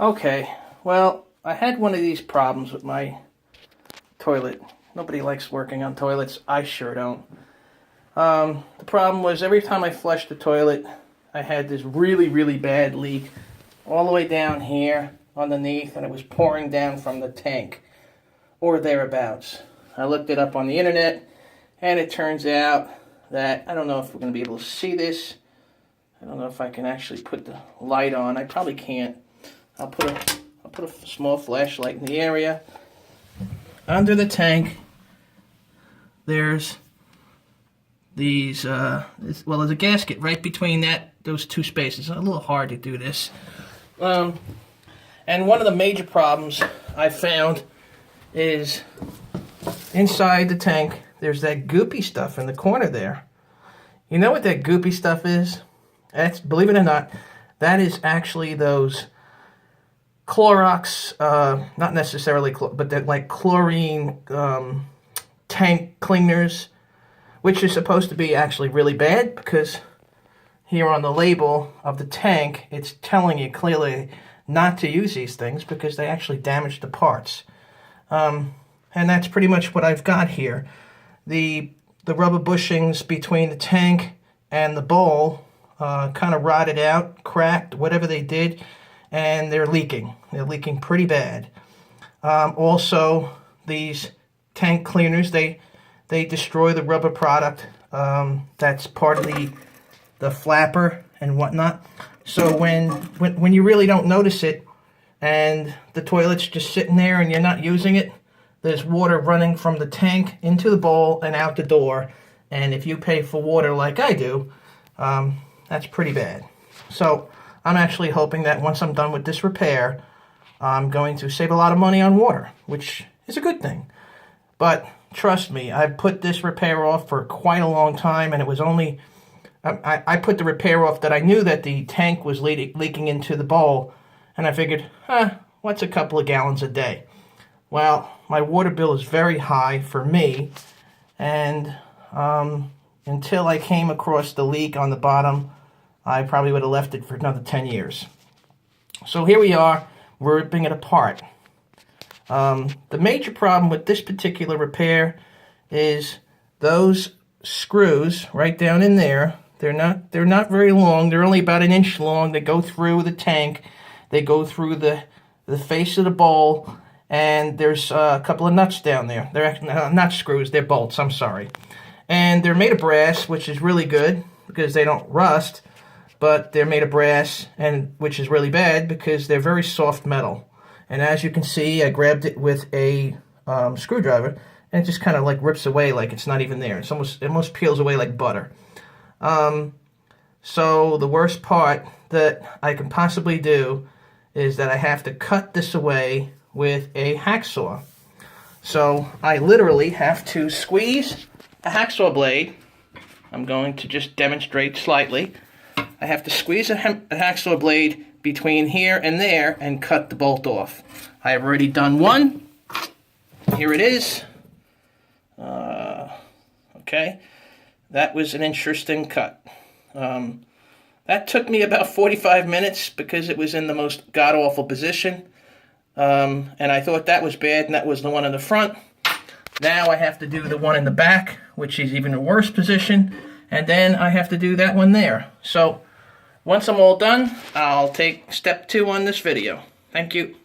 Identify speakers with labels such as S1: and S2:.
S1: Okay, well, I had one of these problems with my toilet. Nobody likes working on toilets. I sure don't. The problem was every time I flushed the toilet, I had this really, really bad leak all the way down here underneath, and it was pouring down from the tank or thereabouts. I looked it up on the internet, and it turns out that, I don't know if we're going to be able to see this. I don't know if I can actually put the light on. I probably can't. I'll put a small flashlight in the area. Under the tank, there's these, there's a gasket right between those two spaces. It's a little hard to do this. And one of the major problems I found is inside the tank, there's that goopy stuff in the corner there. You know what that goopy stuff is? That's, believe it or not, that is actually those Clorox, not necessarily, but they're like chlorine tank cleaners, which is supposed to be actually really bad because here on the label of the tank, it's telling you clearly not to use these things because they actually damage the parts. And that's pretty much what I've got here. The rubber bushings between the tank and the bowl kind of rotted out, cracked, whatever they did, and they're leaking. They're leaking pretty bad. Also, these tank cleaners, they destroy the rubber product. That's part of the flapper and whatnot. So when you really don't notice it, and the toilet's just sitting there and you're not using it, there's water running from the tank into the bowl and out the door. And if you pay for water like I do, that's pretty bad. So I'm actually hoping that once I'm done with this repair, I'm going to save a lot of money on water, which is a good thing. But trust me, I've put this repair off for quite a long time, and it was only, I put the repair off that I knew that the tank was leaking into the bowl, and I figured, what's a couple of gallons a day? Well, my water bill is very high for me, and until I came across the leak on the bottom, I probably would have left it for another 10 years. So here we are, we're ripping it apart. The major problem with this particular repair is those screws right down in there. They're not very long. They're only about 1 inch long. They go through the tank. They go through the face of the bowl, and there's a couple of nuts down there. They're actually not screws. They're bolts. I'm sorry. And they're made of brass, which is really good because they don't rust. But they're made of brass, and which is really bad because they're very soft metal. And as you can see, I grabbed it with a screwdriver, and it just kind of like rips away like it's not even there. It almost peels away like butter. So the worst part that I can possibly do is that I have to cut this away with a hacksaw. So I literally have to squeeze a hacksaw blade. I'm going to just demonstrate slightly. I have to squeeze a hacksaw blade between here and there and cut the bolt off. I have already done one. Here it is. Okay, that was an interesting cut. That took me about 45 minutes because it was in the most god-awful position. And I thought that was bad, and that was the one in the front. Now I have to do the one in the back, which is even a worse position. And then I have to do that one there. So once I'm all done, I'll take step 2 on this video. Thank you.